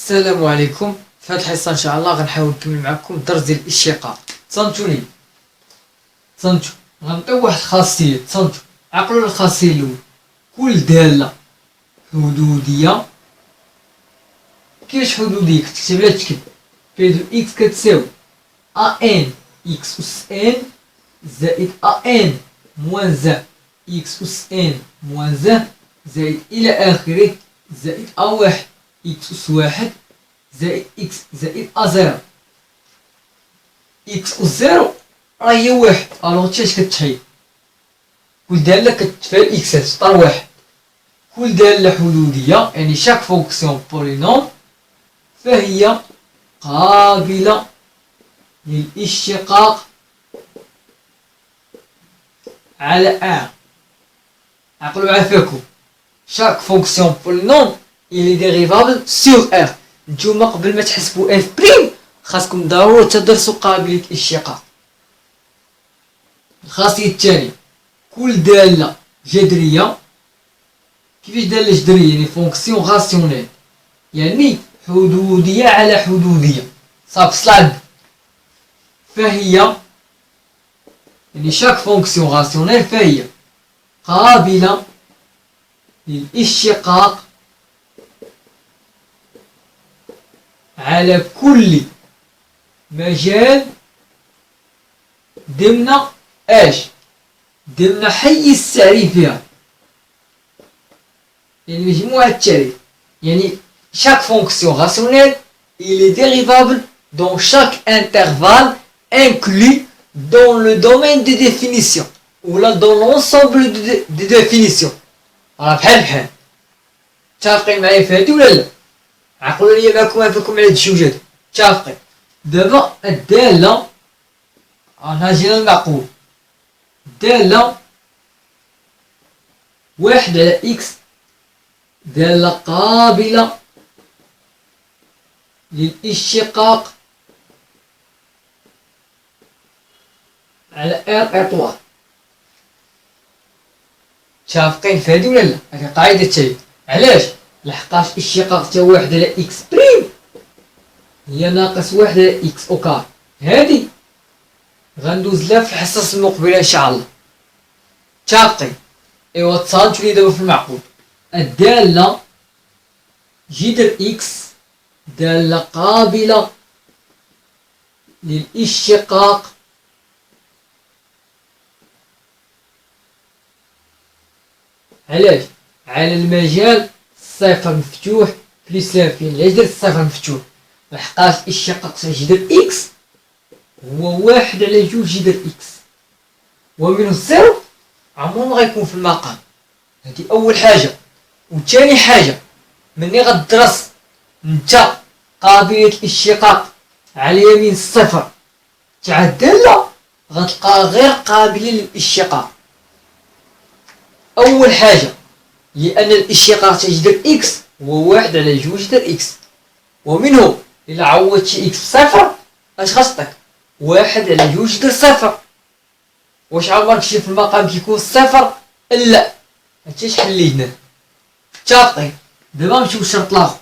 السلام عليكم. في هذه الحصه ان شاء الله غنحاول نكمل معكم الدرس ديال الاشتقاق. تصنتوني غنعطيو واحد الخاصيه. عقلوا الخاصيه الاولى. كل داله حدوديه. كيفاش حدوديه؟ كتكتب لها تكتب بي دو اكس كتساوي ان اكس اس ان زائد ان موان زا اكس اس ان موان زا زائد الى اخره زائد واحد اكس اس واحد زائد اكس زائد زيرو. اكس اس زيرو راه هي واحد. الوغ تي اش كتحيد؟ كل دالة كتفعل اكسات في اطار واحد. كل دالة حدودية يعني شاك فونكسيون بولينوم فهي قابلة للاشتقاق على ان. عقلوا عافاكم، شاك فونكسيون بولينوم إلي ديريفابل سور ار. نتوما قبل ما تحسبوا اف بريم خاصكم ضروري تدرسوا قابلية الاشتقاق. الخاصية الثانية، كل دالة جذرية. كيفاش دالة جذرية؟ يعني فونكسيون غاسيونيل، يعني حدودية على حدودية صافي صلاد. فهي يعني شاك فونكسيون غاسيونيل فهي قابلة للاشتقاق على كل مجال ضمن اش؟ ضمن حيز التعريف فيها، يعني مجموعة التعريف. يعني chaque fonction rationnelle il est dérivable dans chaque intervalle inclus dans le domaine des définitions ou là dans l'ensemble des définitions. راه بحال متفقين معايا في هادي ولا لا؟ عقلوا لي معاكم عافاكم على هاد الجوج. متفقين؟ دابا الدالة جينا المعقول. دالة واحد على اكس دالة قابلة للاشتقاق على ار اطوار. متفقين في هادي ولا لا؟ هادي قاعدة التالي. علاش؟ لحقاش اشتقاق تا واحد على اكس بريم هي ناقص واحد على اكس اوكار. هادي غندوز لها في الحصص المقبلة ان شاء الله. متفقين؟ ايوا تصانتوا لي دابا في المعقول. الدالة جذر اكس دالة قابلة للاشتقاق علاش؟ على المجال صفر مفتوح بليس لافين. علاش درت صفر مفتوح؟ لحقاش اشتقاق تاع جذر اكس هو واحد على جوج جذر اكس ومنه الزيرو عمره ما غيكون في المقام. هادي اول حاجه. وثاني حاجه، ملي غدرس نتا قابلية الاشتقاق على يمين الصفر تاع الدالة غتلقاها غير قابلة للاشتقاق. اول حاجه لان الاشتقاق تاع جذر اكس هو واحد على جوج جذر اكس ومنه الا عوضتي اكس بصفر اش خاصك؟ واحد على جوج جذر صفر. واش عمرك شي في المقام كيكون صفر؟ لا. هادشي حلينا. متفقين؟ دابا نمشيو للشرط الاخر.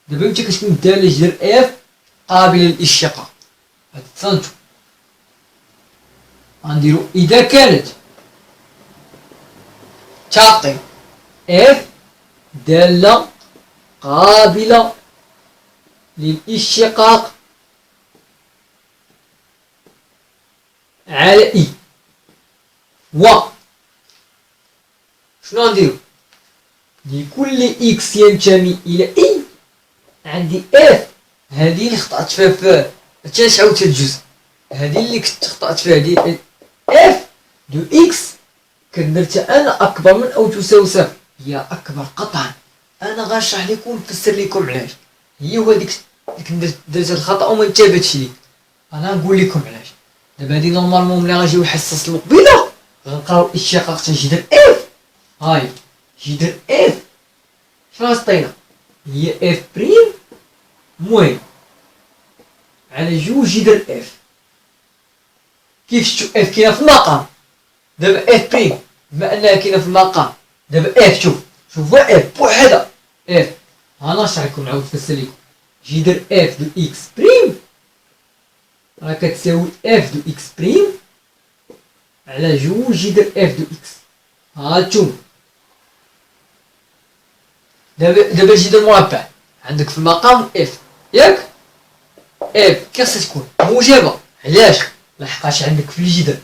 دابا متى كتكون الدالة جذر اف قابلة للاشتقاق؟ هاد تصنتو غنديرو اذا كانت متفقين اف دالة قابلة للاشتقاق على اي و شنو غنديرو؟ لكل اكس ينتمي الى اي عندي اف. هذه اللي خطأت فيها في حتى عاودت الجزء. هذه اللي كنت خطأت فيها ديال اف دو اكس كندرتها انا اكبر من او تساوي صفر هي اكبر قطعا. انا غنشرح لكم ونفسر لكم علاش. هي هو ديك اللي درت الخطأ وما انتبهتش ليه. انا نقول لكم علاش. دابا هادي نورمالمون ملي غنجيو الحصص المقبله غنقراو الاشتقاق تاع جذر اف. هاي جذر اف شنو عطينا؟ هي اف بريم موين على جوج جذر اف. كيف شفتو اف كاينه في المقام. دابا اف بريم بما انها كاينه في المقام دابا اف شوفوا اف بوحدها اف. انا نشرح لكم نعاود نفسر لكم. جذر اف دو اكس بريم راه كتساوي اف دو اكس بريم على جوج جذر اف دو اكس. هانتوما دابا الجذر مربع عندك في المقام اف ياك. اف كي خصها تكون موجبة. علاش؟ لحقاش عندك في الجذر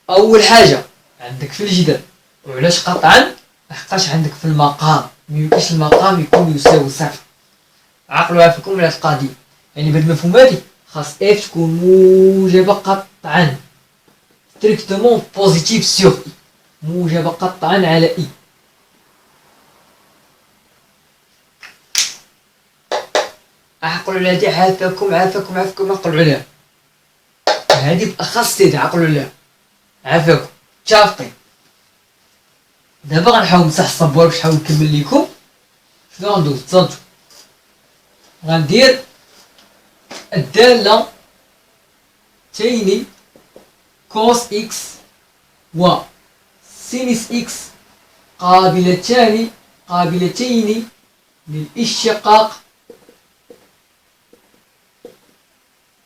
اول حاجة عندك في الجذر. وعلاش قطعا؟ لحقاش عندك في المقام ميمكنش المقام يكون يساوي صفر. عقلوا عافاكم على القضية. يعني بهاد المفهوم هادي خاص اف تكون موجبة قطعا ستريكتومون بوزيتيف سيغ اي. موجبة قطعا على اي. عقلوا على هادي عافاكم عقلوا عليها. هادي بأخص سيدي عقلوا عليها عافاكم متفقين. دابا غنحاول نمسح الصبوار باش نحاول نكمل لكم. شنو غندوز تصنتو؟ غندير الدالة تيني كوس اكس و سينس اكس قابلتين للاشتقاق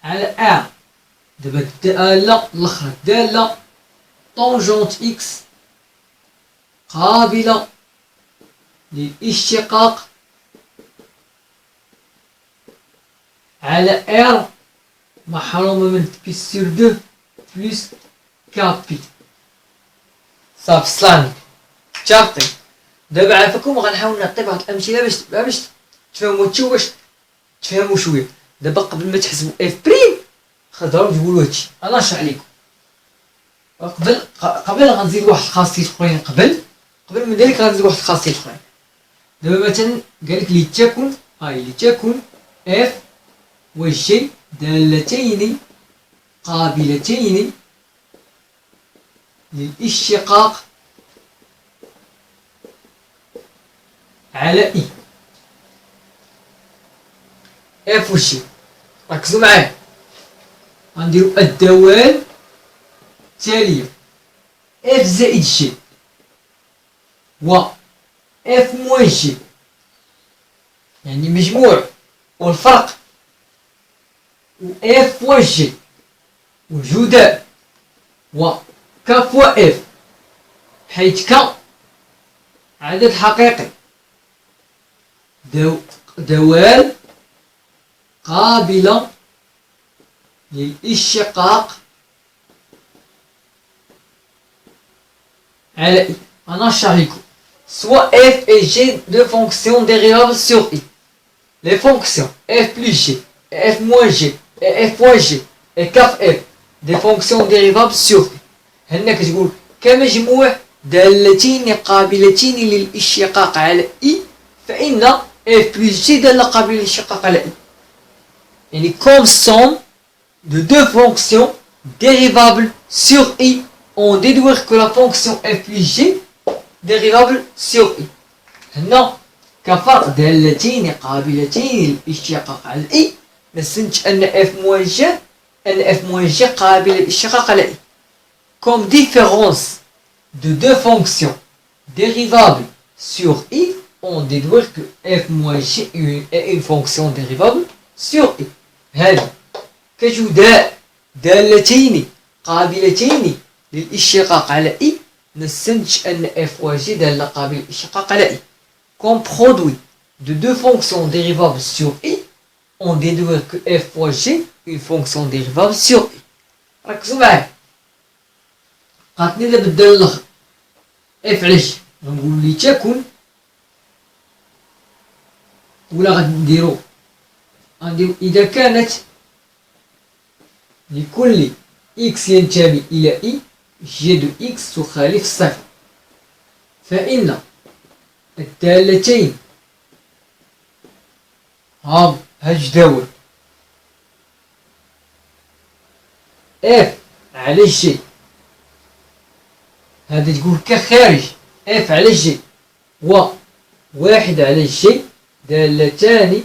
على ا. دابا الدالة الاخرى الدالة طونجونت اكس قابلة للاشتقاق على ار محرومة من بي سور دو بلس كابي. صافي سلام متفقين. دابا عافاكم غنحاول نعطي بعض الامثله باش تفهموا نتوما باش تفهموا شويه. دابا قبل ما تحسبوا اف بريم خضروا تقولوا هادشي انا نشرح لكم. قبل غنزيد واحد الخاصية اخرين. قبل من ذلك غنزيد واحد الخاصية اخرين. دابا مثلا قالك لتكن اف و جي دالتين قابلتين للاشتقاق على اي. اف و جي ركزوا معايا. غنديرو الدوال التالية اف زائد جي و اف موان جي يعني مجموع والفرق و اف فوا جي وجداء و ك فوا اف حيث ك عدد حقيقي دوال قابلة للاشتقاق على i. أنا نشرح لكم. Soit f et g deux fonctions dérivables sur i. Les fonctions f plus g, et f moins g, et f fois g, et k f des fonctions dérivables sur i. هنا كتقول كمجموع دالتين قابلتين للاشتقاق على i فإن f plus g دالة قابلة للاشتقاق على i. يعني comme somme de deux fonctions dérivables sur i, on déduit que la fonction f plus g dérivable sur i. هنا كفرق دالتين قابلتين للاشتقاق على i نستنتج أن f moins g قابل للاشتقاق على i. Comme différence de deux fonctions dérivables sur i, on déduit que f moins g est une fonction dérivable sur i. هذه كجداء دالتين قابلتين للاشتقاق على i نستنتج أن f و g دالة قابلة للاشتقاق على i. Comme produit de deux fonctions dérivables sur i, on déduit que f fois g est une fonction dérivable sur i. ركزوا معايا. عطني دابا الدالة الأخرى f على g غنقولو لتكن ولا غنديرو إذا كانت لكل x ينتمي إلى i g دو x تخالف الصفر فإن الدالتين هاد الجداول f على g هذا تقول كخارج f على g و واحد على g دالتان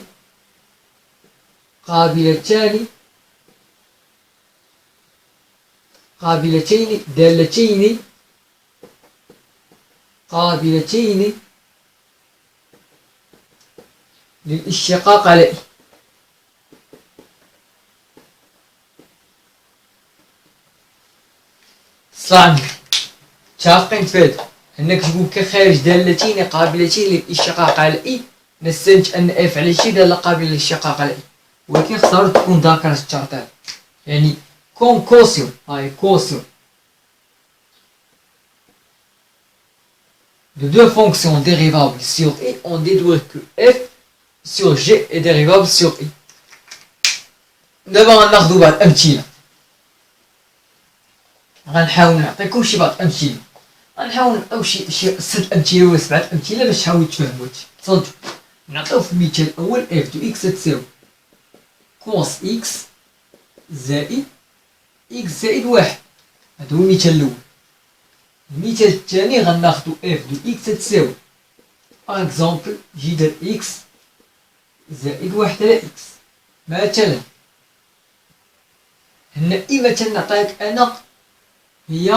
قابلتين دالتين قابلتين للاشتقاق على i. صعب متفقين تفاد انك تقول كخارج دالتين قابلتين للاشتقاق على اي نستنتج ان اف على شي داله قابله للاشتقاق على اي ولكن خسارة تكون ذاكرة الشرطات يعني كون كوسيون هاي كوسيون de deux fonctions dérivables sur i on déduit que f sur g est dérivable sur i. دابا غناخدو بعض الامثله غنحاول نعطيكم شي بعض الامثله غنحاول نعطيو شي 6 امثله ولا 7 امثله باش تحاولوا تفهموا هادشي تصنتو نعطيو في المثال الاول f دو x تساوي كوس x زائد x زائد واحد هذا هو المثال الاول. المثال الثاني غناخدو f دو x تساوي باغ اكزومبل جذر x زائد واحد على x مثلا هنا اي مثلا نعطيك انا هي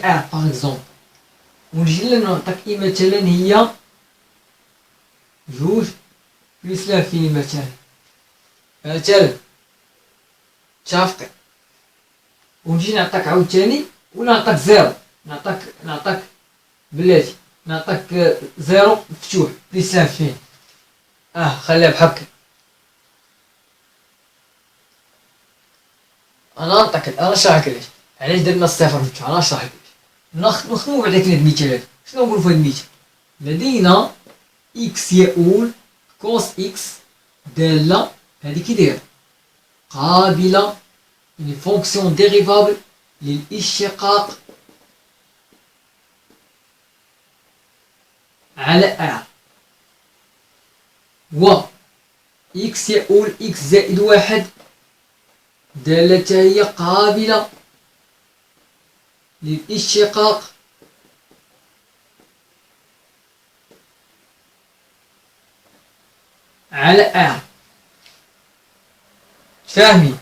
ار باغ اكزومبل ونجي نعطيك اي مثلا هي جوج بلس لافيني مثلا متفقين ونجي نعطيك عاوتاني ولا نعطيك زيرو نعطيك بلاتي نعطيك زيرو مفتوح بلس لافيني خليها بحال انا نعطيك انا نشرح لك علاش درنا الصفر مفتوح انا نشرح لك نخدمو بعدا هاد المثال هذا شنو نقولو في هاد المثال لدينا x يؤول كوس x دالة هادي كي دايرة قابلة يعني فونكسيون ديريفابل للاشتقاق على r و x يؤول x زائد واحد دالة هي قابلة للاشتقاق على r فاهمين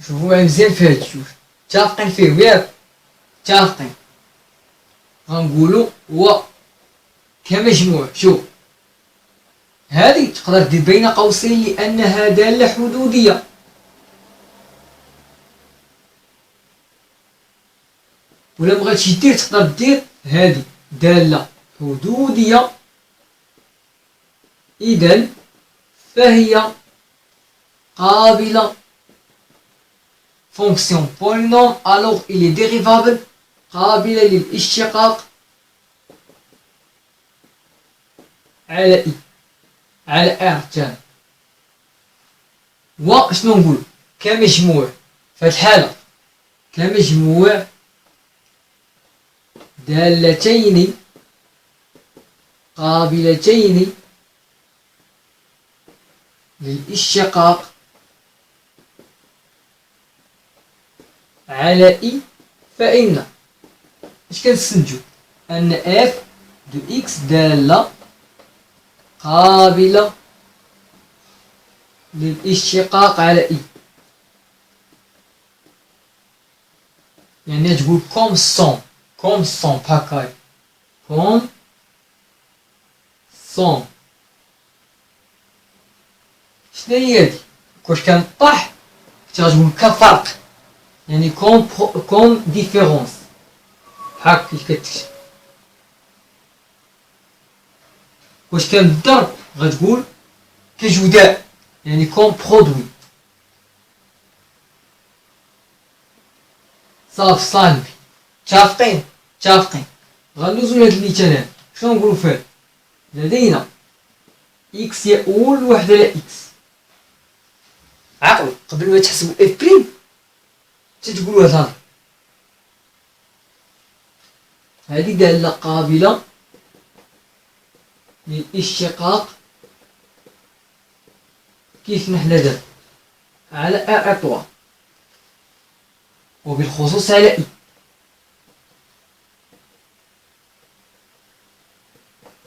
شوفوا معايا مزيان في هاد الجوج متفقين فيه ياك متفقين غنقولوا هو كمجموع شوف هذه تقدر دير بين قوسين لانها داله حدوديه ولا بغيتي دير تقدر دير هذه داله حدوديه اذا فهي قابله fonction polynôme alors il est dérivable قابله للاشتقاق على i على r تاني وشنو نقول كمجموع في هاد الحالة كمجموع دالتين قابلتين للاشتقاق على i فإن اش كنستنتجو أن f دو x دالة قابلة للاشتقاق على i يعني تقول كوم سون بهاكاي كوم سون شنو هي هادي كواش كنطيح تغتقول كفرق يعني كوم ديفيرونس بحال كيف كتكتب واش كان الضرب غتقول كجداء يعني كوم برودوي صافي متفقين غندوزو لهاد المثال هذا شنو نقولو فيه لدينا اكس يؤول واحد على اكس عقلوا قبل ما تحسبوا اف بريم تتقولوا هاد الهضره هذه داله قابله للاشتقاق كيف نحنا دابا على اطوار وبالخصوص على اي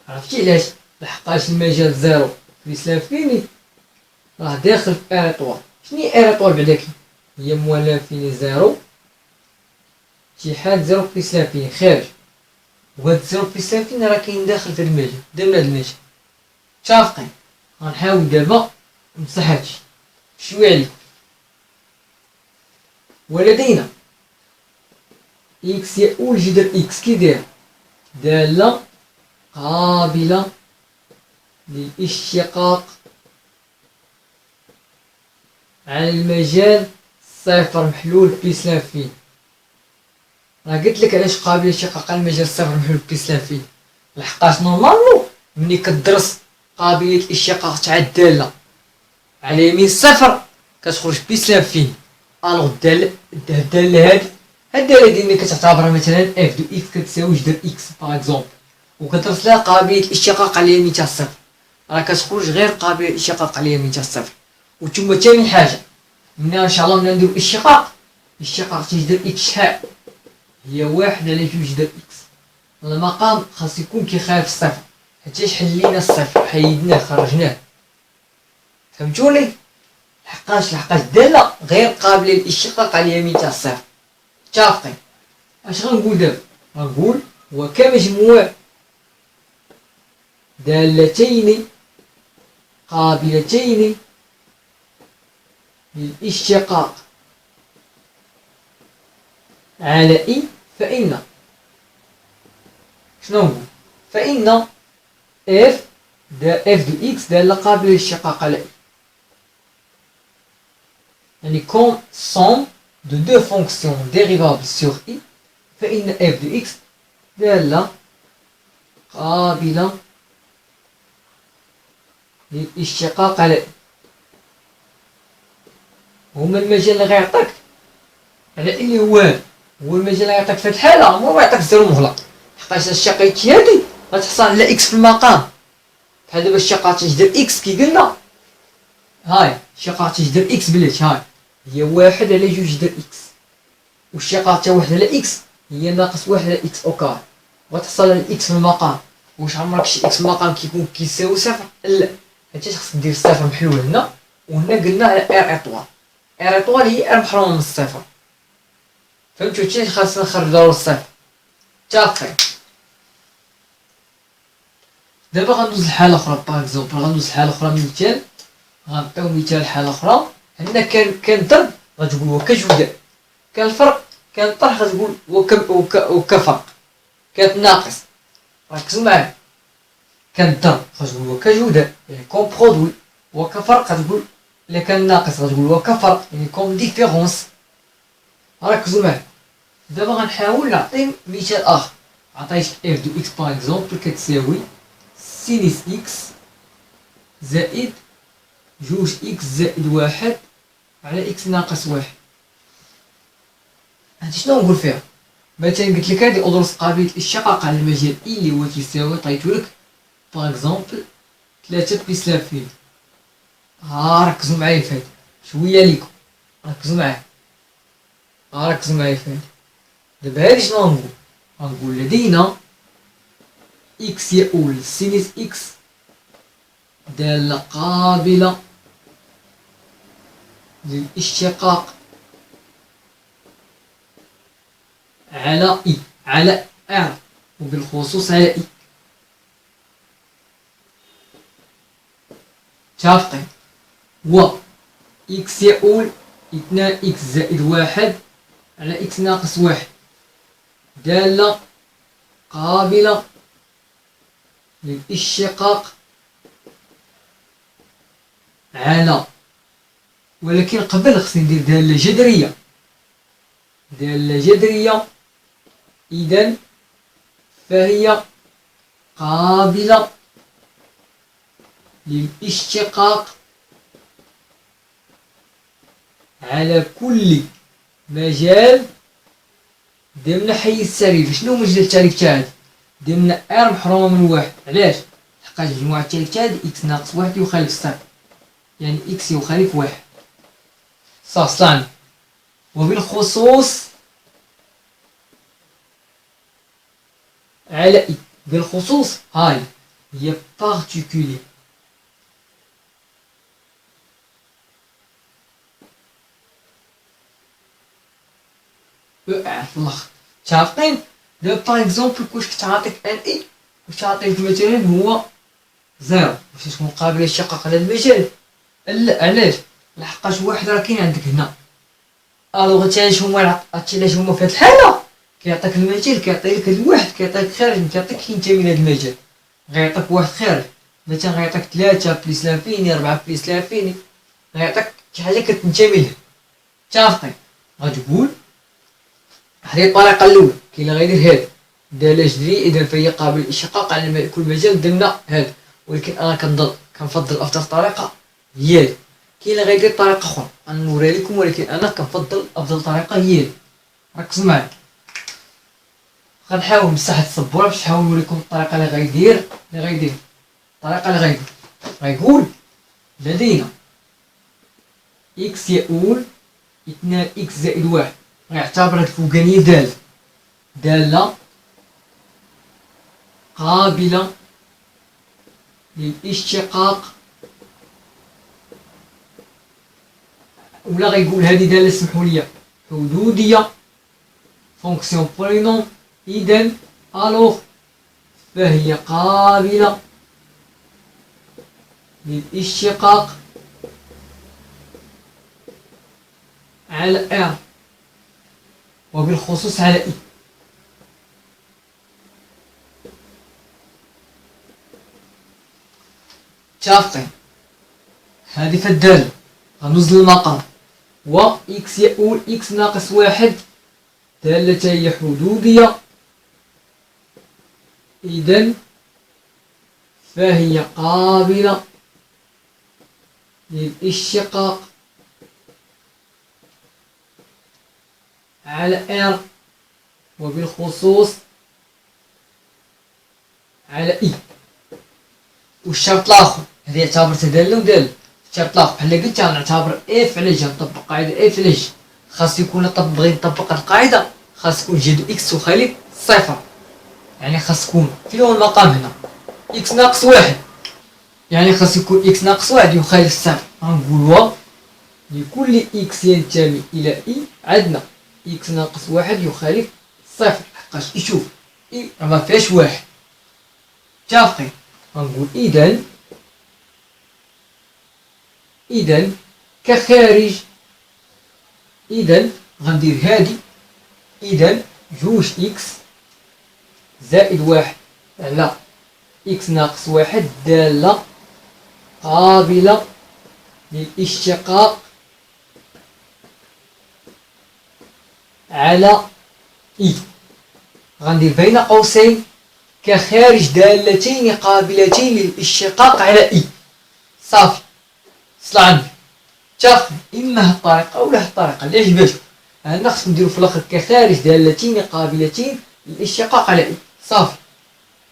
عرفتي علاش لحقاش المجال زيرو في سلافيني راه داخل في اطوار شنو هي اطوار بعدا هي موالاه فيني زيرو اتحاد زيرو في سلافيني خارج وهاد زيرو في سلافيني راه كاين داخل في المجال درنا هاد المجال متفقين غنحاول دابا نمسح هادشي شويه عليكم ولدينا إكس يؤول جذر إكس كي داير دالة قابلة للاشتقاق على المجال صفر محلول بليس لانفيني. راه قلت لك علاش قابل للاشتقاق على المجال صفر محلول بليس لانفيني، لحقاش نورمالمون ملي كدرس قابلية الاشتقاق تاع الدالة على يمين صفر كتخرج بليس لانفيني. الوغ الدالة هادي الدالة ديالي كتعتبرها مثلا اف دو اكس كتساوي جذر اكس باغ اكزومبل، وكدرس لها قابلية الاشتقاق على اليمين تاع الصفر، راه كتخرج غير قابلية الاشتقاق على اليمين تاع الصفر. وثم ثاني حاجة ملي ان شاء الله ملي نديرو الاشتقاق تاع جذر اكس شحال هي 1 على 2 جذر اكس. المقام خاص يكون كيخالف الصفر حيتاش حلينا الصفر حيدناه خرجناه. فهمتوني؟ لحقاش الدالة غير قابلة للاشتقاق على اليمين تاع الصفر. متفقين؟ اش غنقول دابا؟ غنقول وكمجموع دالتين قابلتين للاشتقاق على إي فإن شنو نقول؟ فإن اف دو إكس دالة قابلة للاشتقاق على إي، يعني كون somme de deux fonctions dérivables sur I فإن f de x دالة قابلة للاشتقاق على I. هما المجال اللي غيعطيك على اللي هو المجال اللي غيعطيك في هاد الحالة هو ما يعطيك زيرو مغلق، حقاش الشقيت هادي غتحصل على اكس في المقام. بحال دابا الشقات جذر اكس كي قلنا، هاي الشقات جذر اكس بلاتي هاي هي 1 على 2 جذر اكس، والشقات تاع 1 على اكس هي ناقص 1 على اكس اوكار، وتحصل على اكس في المقام. واش عمرك شي اكس في المقام كيكون كيساوي صفر؟ لا، حيت خاصك دير صفر محلول هنا، وهنا قلنا على ار اطوال، ار اطوال هي ار محرومه من الصفر. فهمتوا هادشي خاصنا نخرجو الصفر. متفقين؟ دابا غندوز لحالة اخرى باغ اكزومبل، غندوز لحالة اخرى مثال، غنعطيو مثال حالة اخرى. هنا كان ضرب غتقول وكجودة، كان الفرق كان الطرح غتقول وكفرق، كانت ناقص ركزوا معايا، كان الضرب غتقول وكجودة يعني كوم برودوي، وكفرق غتقول الا كان ناقص غتقول وكفرق يعني كوم ديفيرونس. ركزوا معايا. دابا غنحاول نعطي مثال اخر. عطيت اف دو اكس باغ اكزومبل كتساوي سينيس اكس زائد 2 اكس زائد 1 على اكس ناقص 1. هادي شنو نقول فيها؟ مثلا قلت لك هادي ادرس قابلية الاشتقاق على المجال اي اللي هو تيساوي، عطيتولك باغ اكزومبل 3 بليس لانفيني. ركزوا معايا في هادي شويه ليكم، ركزوا معايا ركزوا معايا في هادي. دابا هادي شنو غنقول؟ غنقول لدينا إكس يؤول سينيس إكس دالة قابلة للاشتقاق على إي على ار وبالخصوص على إي. متفقين؟ و إكس يؤول 2 إكس زائد 1 على إكس ناقص 1 دالة قابلة للاشتقاق على، ولكن قبل خصني ندير دالة جذرية، دالة جذرية إذن فهي قابلة للاشتقاق على كل مجال ضمن حيز التعريف. شنو مجال التعريف تاعي؟ ضمن ار محرومة من 1. علاش؟ لحقاش مجموع التعريف تاعي اكس ناقص 1 يخالف الصفر، يعني اكس يخالف 1. صافي. وبالخصوص على اي، بالخصوص هاي هي بارتيكولي. في الاخر متفقين؟ دابا باغ اكزومبل واش كتعطيك ان اي واش تعطيك مثلا هو زيرو باش تكون قابل للاشتقاق على المجال؟ لا، علاش؟ لحقاش واحد راه كاين عندك هنا، الوغ انت علاش هما في هاد الحالة كيعطيك المجال، كيعطي لك هاد الواحد، كيعطيك خارج، مكيعطيك ينتمي لهاد المجال، غيعطيك واحد خارج، مثلا غيعطيك 3 بليس لانفيني، 4 بليس لانفيني، غيعطيك شي حاجة كتنتمي لها. متفقين؟ غتقول هذه الطريقة الأولى، كاين اللي غيدير هاد دالة جذري إذا فهي قابل للإشقاق على كل مجال ضمن هاد، ولكن أنا كنفضل أفضل طريقة هي هادي. كاين اللي غيدير طريقة أخرى غنوريها لكم، ولكن أنا كنفضل أفضل طريقة هي هادي. ركزوا معايا، غنحاول نمسح هاد السبورة باش نحاول نوريكم الطريقة اللي غيدير. الطريقة اللي غيقول لدينا إكس يؤول 2 إكس زائد 1، غيعتبر هاد الفوقانية دالة قابلة للاشتقاق، ولا غيقول هذه دالة سمحوا لي حدودية فونكسيون بولينوم، إذا ألوغ فهي قابلة للاشتقاق على R وبالخصوص على I. متفقين؟ هذه في الدالة غنوزن المقام، و إكس يؤول إكس ناقص 1 دالة هي حدودية، إذن فهي قابلة للاشتقاق على R وبالخصوص على I. والشرط الآخر هذه يعتبر دالة ودالة، الشرط الآخر بحال قلت غنعتبر اف على جي، نطبق قاعدة اف على جي، خاص يكون بغيت نطبق القاعدة خاص يكون جي دو اكس وخالي صفر، يعني خاص يكون فين هو المقام هنا اكس ناقص 1، يعني خاص يكون اكس ناقص 1 يخالف الصفر. غنقول و لكل اكس ينتمي الى اي عندنا اكس ناقص 1 يخالف صفر، حقاش يشوف اي ما فيهاش واحد. متفقين؟ غنقول إذا كخارج، إذا غندير هادي، إذا جوج إكس زائد 1 على إكس ناقص 1 دالة قابلة للاشتقاق على إي. غندير بين قوسين كخارج دالتين قابلتين للاشتقاق على إي. صافي، صلى عندي. متفقين؟ إما هاد الطريقة أولا هاد الطريقة اللي عجباتكم. أنا خصكم نديرو في الآخر كخارج دالتين قابلتين للاشتقاق على إي. صافي،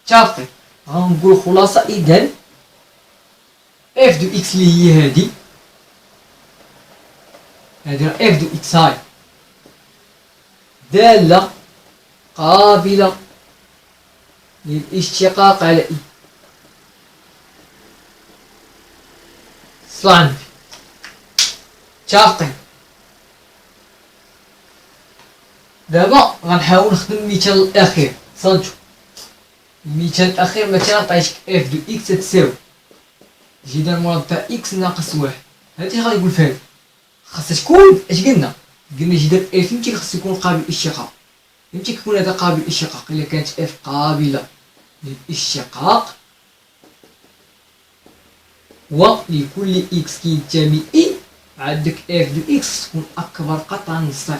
متفقين؟ غنقول خلاصة إذا اف دو إكس اللي هي هادي راه اف دو إكس هاي دالة قابلة للاشتقاق على إي. صلى عندي. متفقين؟ دابا غنحاول نخدم المثال الأخير. صنتو المثال الأخير مثلا عطيتك اف دو إكس تساوي جذر مربع إكس ناقص 1. هادي غايقول فيها خاصها تكون اش قلنا جذر اف فهمتي خاصو يكون قابل للاشتقاق، فهمتي كيكون هذا قابل للاشتقاق إلا كانت اف قابلة للاشتقاق ولكل إكس كينتمي إي عندك اف دو إكس تكون أكبر قطعا من الصفر.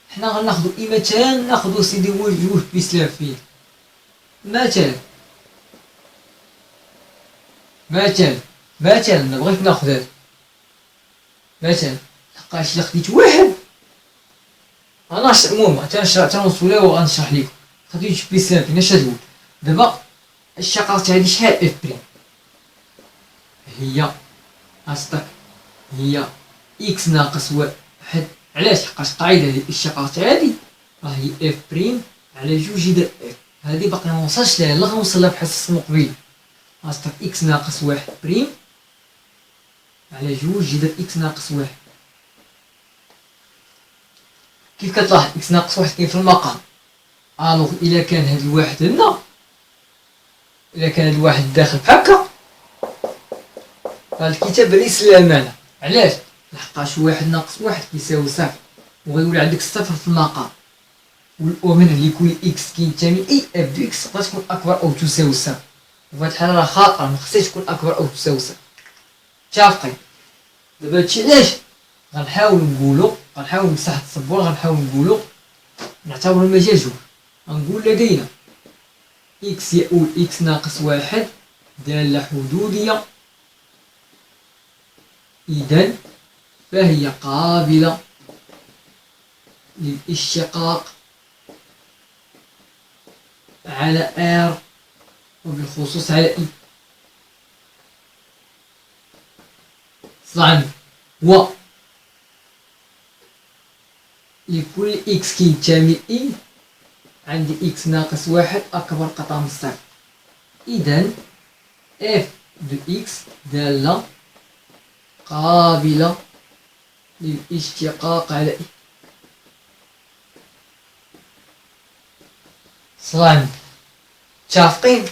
حنا غناخدو إي مثلا ناخدو سيدي جوج بليس لافين مثلا بغيت ناخد هذا مثلا، لقاش إلا خديت واحد أنا المهم تنوصلو ليه وغنشرح ليكم. خديت جوج بليس لافين اش تقول دابا الشقاقة هادي شحال اف بريم هي أصدق هي إكس ناقص 1. علاش؟ حقاش القاعدة ديال الاشتقاقات هادي راهي اف بريم على جوج جذر اف. هادي باقي موصلش ليها، لا غنوصلها في الحصص المقبلين. أصدق إكس ناقص 1 بريم على جوج جذر إكس ناقص 1. كيف كتلاحظ إكس ناقص 1 كاين في المقام، ألوغ إلا كان هاد الواحد هنا، إلا كان هاد الواحد داخل بحكا فالكتابة ليس لها معنى. علاش؟ لحقاش 1 ناقص 1 كيساوي صفر، وغيولي عندك صفر في المقام، ومن لكل إكس كينتمي إي اف دو إكس تقدر تكون أكبر أو تساوي صفر، وفي هاد الحالة راه خاطئة، مخصهاش تكون أكبر أو تساوي صفر. متفقين؟ دابا هادشي علاش غنحاول نمسح السبورة، غنحاول نقولو نعتبر المجال جوج. غنقول لدينا إكس يؤول إكس ناقص واحد دالة حدودية، إذن فهي قابلة للاشتقاق على R وبالخصوص على إي. صعب. و لكل إكس كينتمي إي عندي إكس ناقص واحد أكبر قطع من صفر، إذن اف دو إكس دالة قابلة للاشتقاق على إي. صغير. متفقين؟